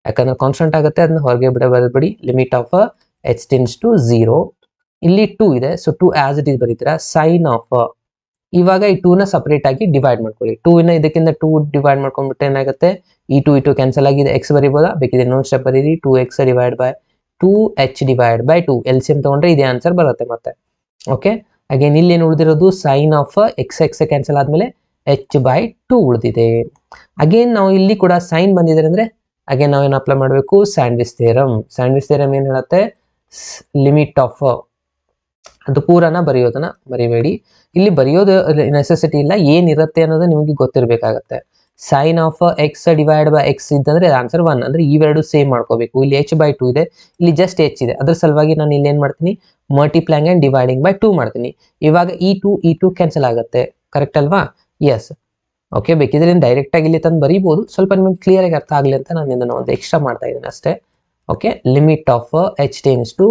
ಯಾಕಂದ್ರೆ ಕಾನ್ಸ್ಟೆಂಟ್ ಆಗುತ್ತೆ, ಅದನ್ನ ಹೊರಗೆ ಬರಬೇಡಿ. Limit of h tends to 0, ಇಲ್ಲಿ 2 ಇದೆ, ಸೊ 2 ಆಸ್ ಇಟ್ ಈಸ್ ಬರೀತೀರಾ. ಸೈನ್ ಆಫ್ ಇವಾಗ ಈ 2 ನ ಸಪರೇಟ್ ಆಗಿ ಡಿವೈಡ್ ಮಾಡ್ಕೊಳ್ಳಿ. 2 ನ ಇದಕ್ಕಿಂತ 2 ಡಿವೈಡ್ ಮಾಡ್ಕೊಂಡ್ಬಿಟ್ಟು ಏನಾಗುತ್ತೆ, ಈ 2 ಕ್ಯಾನ್ಸಲ್ ಆಗಿದೆ, ಎಕ್ಸ್ ಬರೀಬೋದಾ, ಬೇಕಿದ್ರೆ ಇನ್ನೊಂದು ಸ್ಟೆಪ್ ಬರೀರಿ. 2x divide by 2h divide by 2 LCM ತಗೊಂಡ್ರೆ ಇದೇ ಆನ್ಸರ್ ಬರುತ್ತೆ ಮತ್ತೆ. ಓಕೆ, ಅಗೇನ್ ಇಲ್ಲಿ ಏನು ಉಳಿದಿರೋದು, sine of x x cancel ಆದ್ಮೇಲೆ h ಬೈ 2 ಉಳಿದಿದೆ. ಅಗೇನ್ ನಾವು ಇಲ್ಲಿ ಕೂಡ ಸೈನ್ ಬಂದಿದೆ ಅಂದ್ರೆ ಅಗೇನ್ ನಾವೇನು ಅಪ್ಲೈ ಮಾಡಬೇಕು, ಸ್ಯಾಂಡ್ವಿಚ್ ಥಿಯರಮ್. ಸ್ಯಾಂಡ್ವಿಚ್ ಥಿಯರಮ್ ಏನು ಹೇಳುತ್ತೆ, ಲಿಮಿಟ್ ಆಫ್ ಅದು ಪೂರನ ಬರೆಯೋದನ್ನ ಮರಿಬೇಡಿ. ಇಲ್ಲಿ ಬರೆಯೋದು ನೆಸೆಸಿಟಿ ಇಲ್ಲ, ಏನಿರುತ್ತೆ ಅನ್ನೋದು ನಿಮಗೆ ಗೊತ್ತಿರಬೇಕಾಗತ್ತೆ. Sine of x divide by x ಇದ್ದಂದ್ರೆ ಆನ್ಸರ್ 1, ಅಂದ್ರೆ ಇವೆರಡು ಸೇಮ್ ಮಾಡ್ಕೋಬೇಕು. ಇಲ್ಲಿ h ಬೈ 2 ಇದೆ, ಇಲ್ಲಿ ಜಸ್ಟ್ h ಇದೆ, ಅದ್ರ ಸಲುವಾಗಿ ನಾನು ಇಲ್ಲಿ ಏನ್ ಮಾಡ್ತೀನಿ, ಮಲ್ಟಿಪ್ಲೈಂಗ್ ಅಂಡ್ ಡಿವೈಡಿಂಗ್ ಬೈ 2 ಮಾಡ್ತೀನಿ. ಇವಾಗ ಈ 2 ಕ್ಯಾನ್ಸಲ್ ಆಗುತ್ತೆ. ಕರೆಕ್ಟ್ ಅಲ್ವಾ? ಎಸ್. ಓಕೆ, ಬೇಕಿದ್ರೆ ಡೈರೆಕ್ಟ್ ಆಗಿ ಇಲ್ಲಿ ತಂದು ಬರೀಬಹುದು, ಸ್ವಲ್ಪ ನಿಮಗೆ ಕ್ಲಿಯರ್ ಆಗಿ ಅರ್ಥ ಆಗಲಿ ಅಂತ ನಾನು ಇದನ್ನು ಒಂದು ಎಕ್ಸ್ಟ್ರಾ ಮಾಡ್ತಾ ಇದ್ದೀನಿ ಅಷ್ಟೇ. Okay, limit of h tends to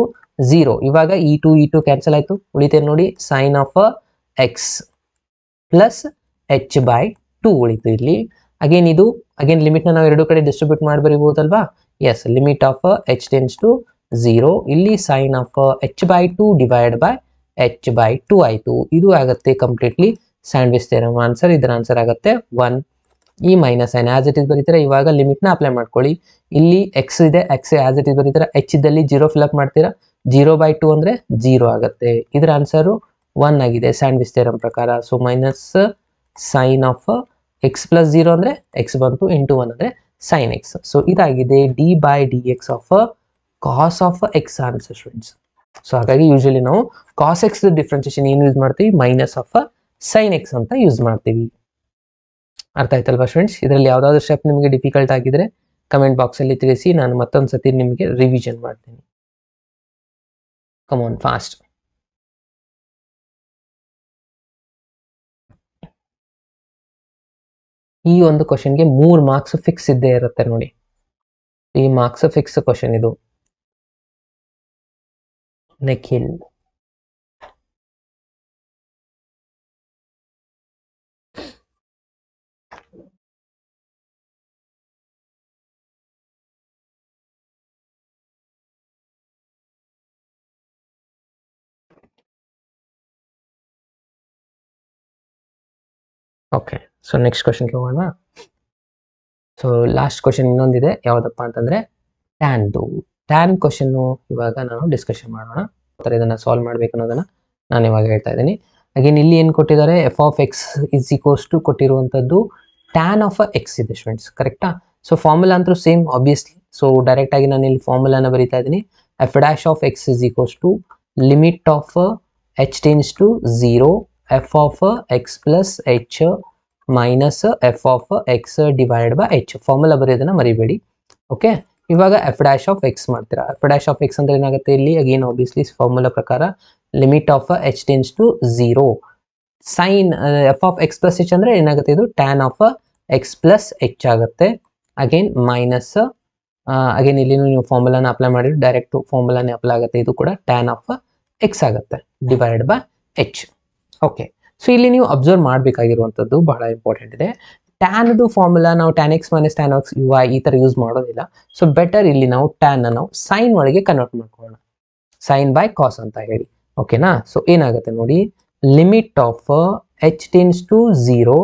0, ಇವಾಗ ಈ 2 ಕ್ಯಾನ್ಸಲ್ ಆಯ್ತು, ಉಳಿತೇನೆ ನೋಡಿ sine of x plus h by 2 ಉಳಿತು ಇಲ್ಲಿ. ಅಗೇನ್ ಇದು ಅಗೇನ್ ಲಿಮಿಟ್ ನಾವು ಎರಡು ಕಡೆ ಡಿಸ್ಟ್ರಿಬ್ಯೂಟ್ ಮಾಡಿ ಬರೀಬಹುದಲ್ವಾ. Yes, limit of h tends to 0, ಇಲ್ಲಿ sine of h by 2 divide by h by 2 ಆಯ್ತು. ಇದು ಆಗುತ್ತೆ ಕಂಪ್ಲೀಟ್ಲಿ ಸ್ಯಾಂಡ್ವಿಚ್ ಥಿಯರಮ್ ಆನ್ಸರ್. ಇದರ ಆನ್ಸರ್ ಆಗುತ್ತೆ 1. ಈ minus sine as it is ಬರೀತೀರಾ. ಇವಾಗ ಲಿಮಿಟ್ ನ ಅಪ್ಲೈ ಮಾಡ್ಕೊಳ್ಳಿ. ಇಲ್ಲಿ ಎಕ್ಸ್ ಇದೆ, ಎಕ್ಸ್ ಆಸ್ ಇಟ್ ಇಸ್ ಬರೀತೀರಾ. ಎಚ್ ಇದ್ದಲ್ಲಿ 0 ಫಿಲ್ಅಪ್ ಮಾಡ್ತೀರಾ, 0 ಬೈ 2 ಅಂದ್ರೆ 0 ಆಗುತ್ತೆ. ಇದರ ಆನ್ಸರು 1 ಆಗಿದೆ ಸ್ಯಾಂಡ್ವಿಚ್ ಥಿಯರಮ್ ಪ್ರಕಾರ. So minus sine of x plus 0 ಅಂದ್ರೆ ಎಕ್ಸ್ ಬಂತು, ಇಂಟು 1 ಅಂದ್ರೆ ಸೈನ್ ಎಕ್ಸ್. ಸೊ ಇದಾಗಿದೆ d by d x of cos of x answer students. So ಹಾಗಾಗಿ ಯೂಶಲಿ ನಾವು ಕಾಸ್ ಎಕ್ಸ್ ಡಿಫ್ರೆನ್ಸಿಯೇಷನ್ ಏನು ಯೂಸ್ ಮಾಡ್ತೀವಿ, ಮೈನಸ್ ಆಫ್ ಸೈನ್ ಎಕ್ಸ್ ಅಂತ use ಮಾಡ್ತೀವಿ. ಅರ್ಥ ಆಯ್ತಲ್ವಾ ಸ್ಟೂಡೆಂಟ್ಸ್? ಇದರಲ್ಲಿ ಯಾವ್ದಾದ್ರು ಸ್ಟೆಪ್ ನಿಮಗೆ ಡಿಫಿಕಲ್ಟ್ ಆಗಿದ್ರೆ ಕಮೆಂಟ್ ಬಾಕ್ಸ್ ಅಲ್ಲಿ ತಿಳಿಸಿ, ನಾನು ಮತ್ತೊಂದು ಸತಿ ನಿಮಗೆ ರಿವಿಷನ್ ಮಾಡ್ತೀನಿ. Come on fast. ಈ ಒಂದು ಕ್ವಶನ್ಗೆ 3 ಮಾರ್ಕ್ಸ್ ಫಿಕ್ಸ್ ಇದ್ದೇ ಇರುತ್ತೆ ನೋಡಿ. ಈ ಮಾರ್ಕ್ಸ್ ಫಿಕ್ಸ್ ಕ್ವಶನ್ ಇದು. ನಿಖಿಲ್ ಓಕೆ. ಸೊ ನೆಕ್ಸ್ಟ್ ಕ್ವಶನ್ಗೆ ಹೋಗೋಣ. ಸೊ ಲಾಸ್ಟ್ ಕ್ವಶನ್ ಇನ್ನೊಂದಿದೆ, ಯಾವುದಪ್ಪ ಅಂತಂದ್ರೆ ಟ್ಯಾನ್ ಕ್ವಶನ್ ಇವಾಗ ನಾನು ಡಿಸ್ಕಷನ್ ಮಾಡೋಣ. ಇದನ್ನ ಸಾಲ್ವ್ ಮಾಡ್ಬೇಕು ಅನ್ನೋದನ್ನ ನಾನು ಇವಾಗ ಹೇಳ್ತಾ ಇದ್ದೀನಿ. ಅಗೇನ್ ಇಲ್ಲಿ ಏನು ಕೊಟ್ಟಿದ್ದಾರೆ, f of x is equals to ಕೊಟ್ಟಿರುವಂಥದ್ದು ಟ್ಯಾನ್ ಆಫ್ ಎಕ್ಸ್ ಇದೆ ಸ್ಟೂಡೆಂಟ್ಸ್, ಕರೆಕ್ಟಾ? ಸೊ ಫಾರ್ಮುಲಾ ಅಂತೂ ಸೇಮ್ ಆಬ್ವಿಯಸ್ಲಿ. ಸೊ ಡೈರೆಕ್ಟ್ ಆಗಿ ನಾನು ಇಲ್ಲಿ ಫಾರ್ಮುಲಾನ ಬರೀತಾ ಇದ್ದೀನಿ. F dash of x is equals to limit of h tends to 0 f of x plus h minus f of x divide by h. Formula ಬರೆಯೋದನ್ನ ಮರಿಬೇಡಿ. Okay, ಇವಾಗ ಎಫ್ ಡ್ಯಾಶ್ ಆಫ್ ಎಕ್ಸ್ ಮಾಡ್ತೀರಾ. ಎಫ್ ಡ್ಯಾಶ್ ಆಫ್ ಎಕ್ಸ್ ಅಂದ್ರೆ ಏನಾಗುತ್ತೆ ಇಲ್ಲಿ, again obviously formula ಪ್ರಕಾರ limit of h tends to 0 sine f of x plus h ಅಂದ್ರೆ ಏನಾಗುತ್ತೆ, ಇದು tan of x plus h ಆಗುತ್ತೆ. ಅಗೇನ್ ಮೈನಸ್ ಅಗೇನ್ ಇಲ್ಲಿ ನೀವು ಫಾರ್ಮುಲಾನ ಅಪ್ಲೈ ಮಾಡಿದ್ರೆ ಡೈರೆಕ್ಟ್ ಫಾರ್ಮುಲಾನೇ ಅಪ್ಲೈ ಆಗುತ್ತೆ. ಇದು ಕೂಡ ಟ್ಯಾನ್ ಆಫ್ ಎಕ್ಸ್ ಆಗುತ್ತೆ divide by h. Okay, so ಇಲ್ಲಿ ನೀವು ಅಬ್ಸರ್ವ್ ಮಾಡಬೇಕಾಗಿರುವಂಥದ್ದು ಬಹಳ ಇಂಪಾರ್ಟೆಂಟ್ ಇದೆ. ಟ್ಯಾನ್ದು ಫಾರ್ಮುಲಾ ನಾವು tan x minus tan x ಯು ಐ ಈ ಥರ ಯೂಸ್ ಮಾಡೋದಿಲ್ಲ. ಸೊ ಬೆಟರ್ ಇಲ್ಲಿ ನಾವು ಟ್ಯಾನ್ ನಾವು ಸೈನ್ ಒಳಗೆ ಕನ್ವರ್ಟ್ ಮಾಡ್ಕೊಳ್ಳೋಣ, ಸೈನ್ ಬೈ ಕಾಸ್ ಅಂತ ಹೇಳಿ. ಓಕೆನಾ? ಸೊ ಏನಾಗುತ್ತೆ ನೋಡಿ, limit of h tends to 0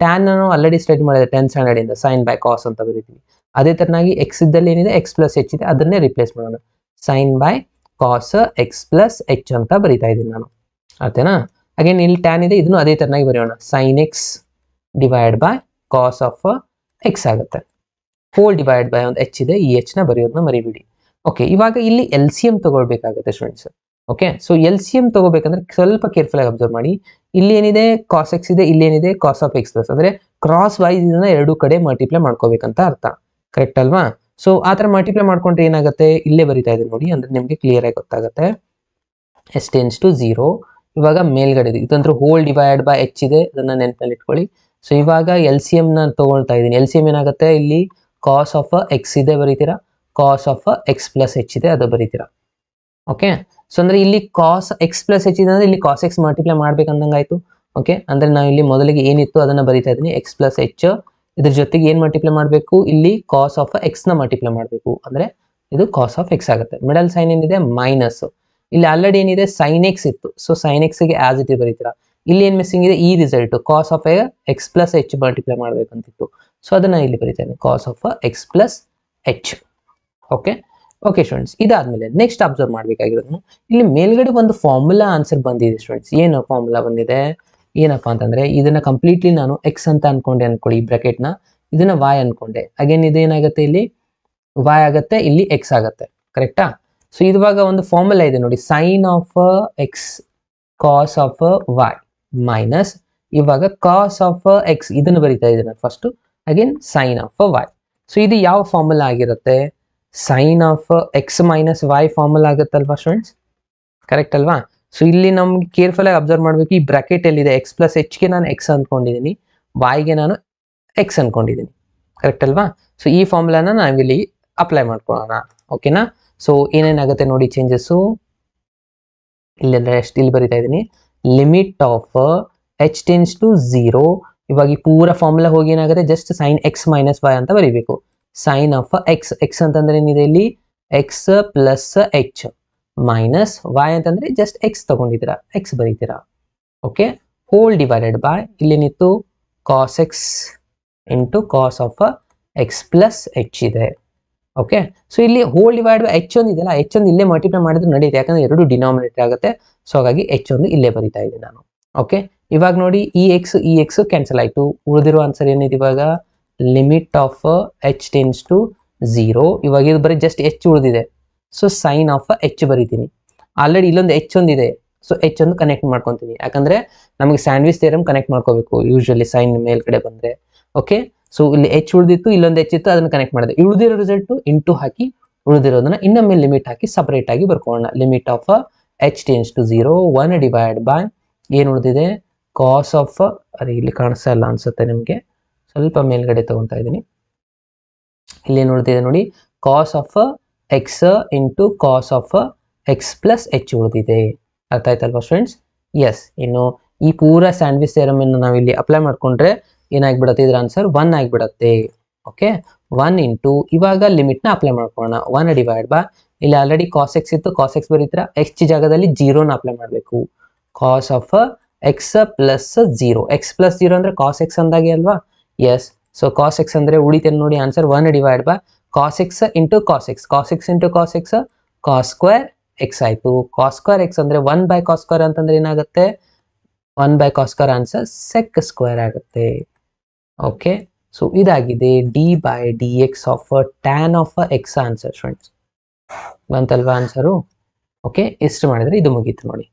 tan ನಾವು ಆಲ್ರೆಡಿ ಸ್ಟಡಿ ಮಾಡಿದೆ 10th ಸ್ಟ್ಯಾಂಡರ್ಡ್ ಇಂದ, ಸೈನ್ ಬೈ ಕಾಸ್ ಅಂತ ಬರೀತೀವಿ. ಅದೇ ತರನಾಗಿ ಎಕ್ಸ್ ಇದ್ದಲ್ಲಿ ಏನಿದೆ ಎಕ್ಸ್ ಪ್ಲಸ್ ಎಚ್ ಇದೆ, ಅದನ್ನೇ ರಿಪ್ಲೇಸ್ ಮಾಡೋಣ, sine by cos x plus h ಅಂತ ಬರೀತಾ ಇದ್ದೀನಿ ನಾನು. ಅರ್ಥನಾ? ಅಗೇನ್ ಇಲ್ಲಿ ಟ್ಯಾನ್ ಇದೆ, ಇದನ್ನು ಅದೇ ತರನಾಗಿ ಬರೆಯೋಣ, sine x divide by cos of x ಆಗುತ್ತೆ. ಹೋಲ್ ಡಿವೈಡ್ ಬೈ ಒಂದು ಎಚ್ ಇದೆ, ಈ ಎಚ್ ನ ಬರೆಯೋದನ್ನ ಮರಿಬಿಡಿ. ಓಕೆ, ಇವಾಗ ಇಲ್ಲಿ ಎಲ್ ಸಿ ಎಂ ತಗೊಳ್ಬೇಕಾಗುತ್ತೆ students. Okay, so L C M ತಗೋಬೇಕಂದ್ರೆ ಸ್ವಲ್ಪ ಕೇರ್ಫುಲ್ ಆಗಿ ಅಬ್ಸರ್ವ್ ಮಾಡಿ. ಇಲ್ಲಿ ಏನಿದೆ ಕಾಸ್ ಎಕ್ಸ್ ಇದೆ, ಇಲ್ಲಿ ಏನಿದೆ ಕಾಸ್ ಆಫ್ ಎಕ್ಸ್ ಪ್ಲಸ್, ಅಂದ್ರೆ ಕ್ರಾಸ್ ವೈಸ್ ಇದನ್ನ ಎರಡು ಕಡೆ ಮಲ್ಟಿಪ್ಲೈ ಮಾಡ್ಕೋಬೇಕಂತ ಅರ್ಥ, ಕರೆಕ್ಟ್ ಅಲ್ವಾ? ಸೊ ಆ ತರ ಮಲ್ಟಿಪ್ಲೈ ಮಾಡ್ಕೊಂಡ್ರೆ ಏನಾಗುತ್ತೆ, ಇಲ್ಲೇ ಬರಿತಾ ಇದೆ ನೋಡಿ, ಅಂದ್ರೆ ನಿಮ್ಗೆ ಕ್ಲಿಯರ್ ಆಗಿ ಗೊತ್ತಾಗುತ್ತೆ. ಎಸ್ ಟೆನ್ಸ್ ಟು 0 ಇವಾಗ ಮೇಲ್ಗಡೆ ಇದಂದ್ರೆ ಹೋಲ್ ಡಿವೈಡ್ ಬೈ ಎಚ್ ಇದೆ, ಅದನ್ನ ನೆನಪಲ್ಲಿ ಇಟ್ಕೊಳ್ಳಿ. ಸೊ ಇವಾಗ ಎಲ್ ಸಿ ಎಂ ನ ತಗೊಳ್ತಾ ಇದ್ದೀನಿ. ಎಲ್ ಸಿ ಎಂ ಏನಾಗುತ್ತೆ, ಇಲ್ಲಿ ಕಾಸ್ ಆಫ್ ಎಕ್ಸ್ ಇದೆ ಬರೀತೀರಾ, ಕಾಸ್ ಆಫ್ ಎಕ್ಸ್ ಪ್ಲಸ್ ಎಚ್ ಇದೆ ಅದು ಬರೀತೀರಾ. ಓಕೆ, ಸೊ ಅಂದ್ರೆ ಇಲ್ಲಿ ಕಾಸ್ ಎಕ್ಸ್ ಪ್ಲಸ್ ಎಚ್ ಇದೆ ಅಂದ್ರೆ ಇಲ್ಲಿ ಕಾಸ್ ಎಕ್ಸ್ ಮಲ್ಟಿಪ್ಲೈ ಮಾಡ್ಬೇಕಂದಂಗಾಯ್ತು. ಓಕೆ, ಅಂದ್ರೆ ನಾವು ಇಲ್ಲಿ ಮೊದಲಿಗೆ ಏನಿತ್ತು ಅದನ್ನ ಬರೀತಾ ಇದ್ದೀನಿ, ಎಕ್ಸ್ ಪ್ಲಸ್ ಎಚ್, ಇದ್ರ ಜೊತೆಗೆ ಏನ್ ಮಲ್ಟಿಪ್ಲೈ ಮಾಡಬೇಕು, ಇಲ್ಲಿ ಕಾಸ್ ಆಫ್ ಎಕ್ಸ್ ನ ಮಲ್ಟಿಪ್ಲೈ ಮಾಡಬೇಕು, ಅಂದ್ರೆ ಇದು ಕಾಸ್ ಆಫ್ ಎಕ್ಸ್ ಆಗುತ್ತೆ. ಮಿಡಲ್ ಸೈನ್ ಏನಿದೆ ಮೈನಸ್, ಇಲ್ಲಿ ಆಲ್ರೆಡಿ ಏನಿದೆ ಸೈನ್ ಎಕ್ಸ್ ಇತ್ತು, ಸೊ ಸೈನ್ ಎಕ್ಸ್ ಗೆ ಆಸ್ ಇಟ್ ಬರೀತೀರಾ. ಇಲ್ಲಿ ಏನ್ ಮಿಸ್ಸಿಂಗ್ ಇದೆ, ಈ result cos of x plus h multiply ಮಾಡ್ಬೇಕಂತಿತ್ತು, ಸೊ ಅದನ್ನ ಇಲ್ಲಿ ಬರೀತೇನೆ, cos of x plus h. Okay okay students, ಇದಾದ್ಮೇಲೆ ನೆಕ್ಸ್ಟ್ ಅಬ್ಸರ್ವ್ ಮಾಡ್ಬೇಕಾಗಿರೋದು, ಇಲ್ಲಿ ಮೇಲ್ಗಡೆ ಒಂದು ಫಾರ್ಮುಲಾ ಆನ್ಸರ್ ಬಂದಿದೆ ಸ್ಟೂಡೆಂಟ್ಸ್. ಏನು ಫಾರ್ಮುಲಾ ಬಂದಿದೆ, ಏನಪ್ಪಾ ಅಂತಂದ್ರೆ ಇದನ್ನ ಕಂಪ್ಲೀಟ್ಲಿ ನಾನು ಎಕ್ಸ್ ಅಂತ ಅನ್ಕೊಂಡೆ ಅನ್ಕೊಳ್ಳಿ, ಬ್ರಾಕೆಟ್ ನ ಇದನ್ನ ವಾಯ್ ಅನ್ಕೊಂಡೆ. ಅಗೇನ್ ಇದೇನಾಗುತ್ತೆ, ಇಲ್ಲಿ ವಾಯ್ ಆಗತ್ತೆ, ಇಲ್ಲಿ ಎಕ್ಸ್ ಆಗತ್ತೆ, ಕರೆಕ್ಟಾ? ಸೊ ಇವಾಗ ಒಂದು ಫಾರ್ಮುಲಾ ಇದೆ ನೋಡಿ, sine of x cos of y minus ಇವಾಗ ಕಾಸ್ ಆಫ್ ಎಕ್ಸ್, ಇದನ್ನು ಬರೀತಾ ಇದ್ದೀನಿ first, again sine of y. So ಇದು ಯಾವ ಫಾರ್ಮುಲಾ ಆಗಿರುತ್ತೆ, sine of x minus y formula ಆಗುತ್ತಲ್ವಾ ಸ್ಟೂಡೆಂಟ್ಸ್, ಕರೆಕ್ಟ್ ಅಲ್ವಾ? ಸೊ ಇಲ್ಲಿ ನಮ್ಗೆ ಕೇರ್ಫುಲ್ ಆಗಿ ಅಬ್ಸರ್ವ್ ಮಾಡ್ಬೇಕು, ಈ ಬ್ರಾಕೆಟ್ ಎಲ್ಲಿದೆ, ಎಕ್ಸ್ ಪ್ಲಸ್ ಎಚ್ಗೆ ನಾನು ಎಕ್ಸ್ ಅನ್ಕೊಂಡಿದ್ದೀನಿ, ವಾಯ್ಗೆ ನಾನು ಎಕ್ಸ್ ಅನ್ಕೊಂಡಿದ್ದೀನಿ, ಕರೆಕ್ಟ್ ಅಲ್ವಾ? ಸೊ ಈ ಫಾರ್ಮುಲಾನ ನಾವಿಲ್ಲಿ ಅಪ್ಲೈ ಮಾಡ್ಕೊಳ್ಳೋಣ. ಓಕೆನಾ? ಸೊ ಏನೇನಾಗುತ್ತೆ ನೋಡಿ ಚೇಂಜಸ್ಸು, ಇಲ್ಲೆಲ್ಲ ಎಷ್ಟು ಇಲ್ಲಿ ಬರಿತಾ ಇದ್ದೀನಿ, limit of h tends to 0 ಇವಾಗ ಈ ಪೂರ ಫಾರ್ಮುಲಾ ಹೋಗಿ ಏನಾಗುತ್ತೆ, just sine x minus y ಅಂತ ಬರೀಬೇಕು. ಸೈನ್ ಆಫ್ ಎಕ್ಸ್, ಎಕ್ಸ್ ಅಂತಂದ್ರೆ ಏನಿದೆ ಇಲ್ಲಿ x plus h minus y ಅಂತಂದ್ರೆ ಜಸ್ಟ್ ಎಕ್ಸ್ ತಗೊಂಡಿದ್ದೀರಾ, ಎಕ್ಸ್ ಬರೀತೀರಾ. ಓಕೆ, ಹೋಲ್ ಡಿವೈಡೆಡ್ ಬೈ ಇಲ್ಲೇನಿತ್ತು cos x into cos of x plus h ಇದೆ. ಓಕೆ, ಸೊ ಇಲ್ಲಿ ಹೋಲ್ ಡಿವೈಡ್ ಬೈ ಎಚ್ ಒಂದು ಇದೆಯಲ್ಲ, ಎಚ್ ಒಂದು ಇಲ್ಲೇ ಮಲ್ಟಿಪ್ಲೈ ಮಾಡಿದ್ರೆ ನಡೆಯುತ್ತೆ, ಯಾಕಂದ್ರೆ ಎರಡು ಡಿನಾಮಿನೇಟರ್ ಆಗುತ್ತೆ. ಸೊ ಹಾಗಾಗಿ ಎಚ್ ಒಂದು ಇಲ್ಲೇ ಬರೀತಾ ಇದ್ದೀನಿ ನಾನು. ಓಕೆ, ಇವಾಗ ನೋಡಿ ಈ ಎಕ್ಸ್ ಕ್ಯಾನ್ಸಲ್ ಆಯ್ತು, ಉಳಿದಿರೋ ಆನ್ಸರ್ ಏನಿದೆ ಇವಾಗ limit of h tends to 0 ಇವಾಗ ಇದು ಬರೀ ಜಸ್ಟ್ ಎಚ್ ಉಳಿದಿದೆ, ಸೊ ಸೈನ್ ಆಫ್ ಎಚ್ ಬರೀತೀನಿ. ಆಲ್ರೆಡಿ ಇಲ್ಲೊಂದು ಎಚ್ ಒಂದಿದೆ, ಸೊ ಎಚ್ ಒಂದು ಕನೆಕ್ಟ್ ಮಾಡ್ಕೊತೀನಿ, ಯಾಕಂದ್ರೆ ನಮಗೆ ಸ್ಯಾಂಡ್ವಿಚ್ ಥಿಯರಮ್ ಕನೆಕ್ಟ್ ಮಾಡ್ಕೋಬೇಕು ಯೂಶಲಿ ಸೈನ್ ಮೇಲ್ಗಡೆ ಬಂದ್ರೆ. ಓಕೆ, ಸೊ ಇಲ್ಲಿ ಎಚ್ ಉಳಿದಿತ್ತು, ಇಲ್ಲೊಂದು ಎಚ್ ಇತ್ತು, ಅದನ್ನ ಕನೆಕ್ಟ್ ಮಾಡಿದೆ. ಉಳಿದಿರೋ ರಿಸಲ್ಟ್ ಇಂಟು ಹಾಕಿ ಉಳಿದಿರೋದನ್ನ ಇನ್ನೊಮ್ಮೆ ಲಿಮಿಟ್ ಹಾಕಿ ಸಪರೇಟ್ ಆಗಿ ಬರ್ಕೊಳ್ಳೋಣ. Limit of h tends to 0 1 divide by ಏನು ಉಳಿದಿದೆ ಕಾಸ್ ಆಫ್, ಅರೆ ಇಲ್ಲಿ ಕಾಣಿಸ್ತಾ ಇಲ್ಲ ಅನ್ಸುತ್ತೆ ನಿಮಗೆ, ಸೊ ಸ್ವಲ್ಪ ಮೇಲ್ಗಡೆ ತಗೊತಾ ಇದ್ದೀನಿ. ಇಲ್ಲಿ ನೋಡ್ತಿದೆ ನೋಡಿ, cos of x into cos of x plus h ಉಳಿದಿದೆ. ಅರ್ಥ ಆಯ್ತಲ್ವಾ ಸ್ಟೂಡೆಂಟ್ಸ್? ಎಸ್. ಇನ್ನು ಈ ಪೂರ ಸ್ಯಾಂಡ್ವಿಚ್ ಥಿಯರಮ್ ಅನ್ನು ನಾವು ಇಲ್ಲಿ ಅಪ್ಲೈ ಮಾಡ್ಕೊಂಡ್ರೆ ಏನಾಗ್ಬಿಡುತ್ತೆ, ಇದ್ರ ಆನ್ಸರ್ 1 ಆಗಿಬಿಡುತ್ತೆ. ಓಕೆ, 1 ಇಂಟು ಇವಾಗ ಲಿಮಿಟ್ನ ಅಪ್ಲೈ ಮಾಡ್ಕೊಳ್ಳೋಣ. 1 ಡಿವೈಡ್ ಬೈ, ಇಲ್ಲಿ ಆಲ್ರೆಡಿ ಕಾಸ್ ಎಕ್ಸ್ ಇತ್ತು, ಕಾಸ್ ಎಕ್ಸ್ ಬರೀತೀರಾ, ಎಕ್ಸ್ ಜಾಗದಲ್ಲಿ 0ನ ಅಪ್ಲೈ ಮಾಡಬೇಕು. Cos of x plus 0, x plus 0 ಅಂದ್ರೆ ಕಾಸ್ ಎಕ್ಸ್ ಅಂದಾಗೆ ಅಲ್ವಾ? ಎಸ್. ಸೊ ಕಾಸ್ ಎಕ್ಸ್ ಅಂದ್ರೆ ಉಳಿತೇನೆ ನೋಡಿ answer 1 divide by cos x into cos x, cos x into cos x, cos square x ಆಯ್ತು. ಕಾಸ್ ಸ್ಕ್ವೇರ್ ಎಕ್ಸ್ ಅಂದ್ರೆ 1 by cos square ಅಂತಂದ್ರೆ ಏನಾಗುತ್ತೆ, 1 by cos square answer sec square ಆಗುತ್ತೆ. Okay, so ಇದಾಗಿದೆ d by d x of tan of x answer friends. ಬಂತಲ್ವಾ answer? Okay, ಇಷ್ಟು ಮಾಡಿದ್ರೆ ಇದು ಮುಗೀತು ನೋಡಿ.